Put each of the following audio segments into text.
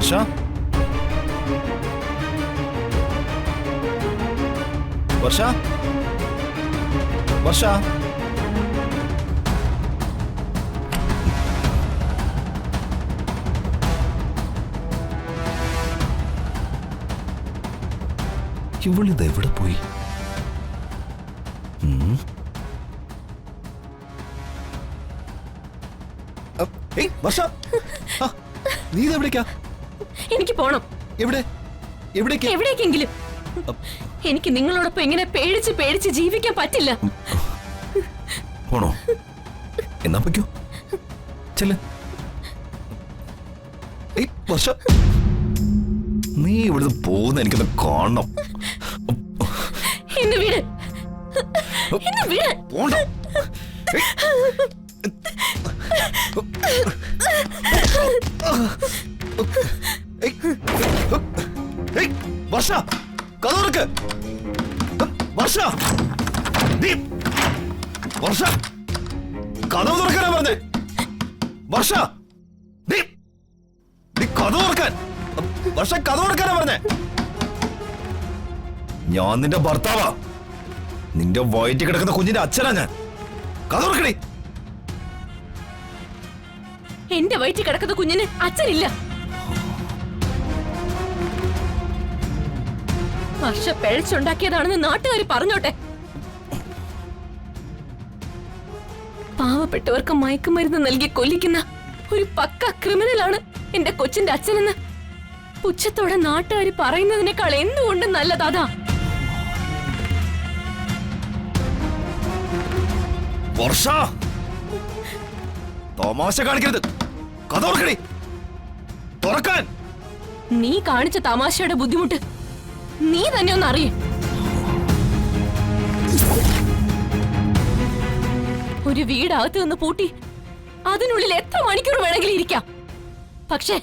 വർഷ വർഷ വർഷ ഇവളിത് എവിടെ പോയി? വർഷ നീ ഇതെവിടേക്കാ? എനിക്ക് പോണം. എവിടെ? എവിടേക്കെങ്കിലും. എനിക്ക് നിങ്ങളോടൊപ്പം ഇങ്ങനെ പേടിച്ച് പേടിച്ച് ജീവിക്കാൻ പറ്റില്ല. പോണോ? എന്നാ പൊയ്ക്കോ. ചെല്ല്. വർഷ നീ ഇവിടുന്ന് പോകുന്ന എനിക്കൊന്ന് കാണണം. എന്നെ വീട് പോണ്ട. വർഷ കഥ തുറക്ക്. വർഷ വർഷ കഥ തുറക്കാനാ പറഞ്ഞേ. വർഷ കഥ തുറക്കാൻ. വർഷ കഥ തുറക്കാനാ പറഞ്ഞേ. ഞാൻ നിന്റെ ഭർത്താവാ. നിന്റെ വയറ്റിൽ കിടക്കുന്ന കുഞ്ഞിന്റെ അച്ഛനാ ഞാൻ. കഥ തുറക്കണേ. എന്റെ വയറ്റിൽ കിടക്കുന്ന കുഞ്ഞിന് അച്ഛനില്ല. വർഷ പിഴച്ചുണ്ടാക്കിയതാണെന്ന് നാട്ടുകാർ പറഞ്ഞോട്ടെ. പാവപ്പെട്ടവർക്ക് മയക്കുമരുന്ന് നൽകി കൊല്ലിക്കുന്ന ഒരു പക്ക ക്രിമിനലാണ് എന്റെ കൊച്ചിന്റെ അച്ഛനെന്ന് പുച്ഛത്തോടെ നാട്ടുകാർ പറയുന്നതിനേക്കാൾ എന്തുകൊണ്ട് നല്ലതാ. വർഷ തമാശ കാണിക്കരുത്. കഥ തുറക്കണേ. തുറക്കാൻ. നീ കാണിച്ച തമാശയുടെ ബുദ്ധിമുട്ട് നീ തന്നെ ഒന്ന് അറിയേ. ഒരു വീടകത്ത് നിന്ന് പൂട്ടി അതിനുള്ളിൽ എത്ര മണിക്കൂർ വേണമെങ്കിലും ഇരിക്കാം. പക്ഷേ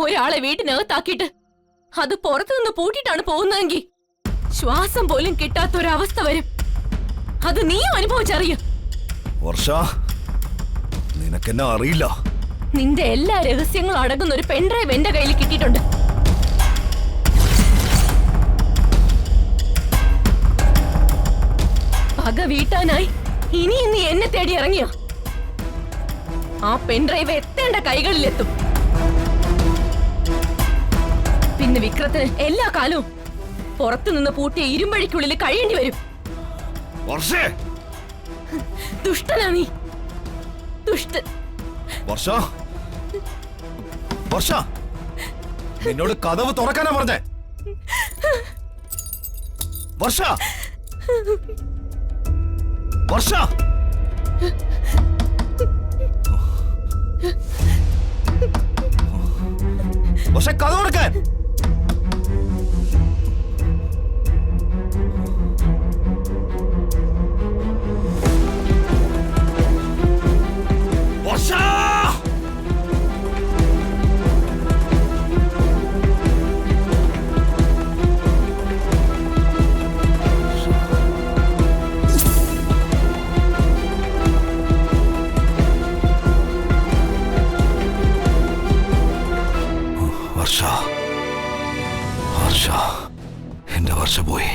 ഒരാളെ വീട്ടിനകത്താക്കിയിട്ട് അത് പുറത്തുനിന്ന് പൂട്ടിയിട്ടാണ് പോകുന്നതെങ്കിൽ ശ്വാസം പോലും കിട്ടാത്തൊരവസ്ഥ വരും. അത് നീയും അനുഭവിച്ചറിയും. വർഷ നിനക്കെന്നെ അറിയില്ല. നിന്റെ എല്ലാ രഹസ്യങ്ങളും അടങ്ങുന്ന ഒരു പെൻഡ്രൈവ് എന്റെ കയ്യിൽ കിട്ടിയിട്ടുണ്ട്. പക വീട്ടാനായി ഇനിയും നീ എന്നെ തേടി ഇറങ്ങിയ ആ പെൻഡ്രൈവ് എത്തേണ്ട കൈകളിലെത്തും. പിന്നെ വിക്രത്തിന് എല്ലാ കാലവും പുറത്തുനിന്ന് പൂട്ടിയ ഇരുമ്പഴിക്കുള്ളിൽ കഴിയേണ്ടി വരും. ദുഷ്ടനാ നീ. ദുഷ്ടൻ. വർഷ വർഷ നിന്നോട് കതവ് തുറക്കാനാ പറഞ്ഞേ. വർഷ വർഷ വർഷ കഥ തുറക്കാൻ. വർഷ വർഷ എന്റെ വർഷ പോയി.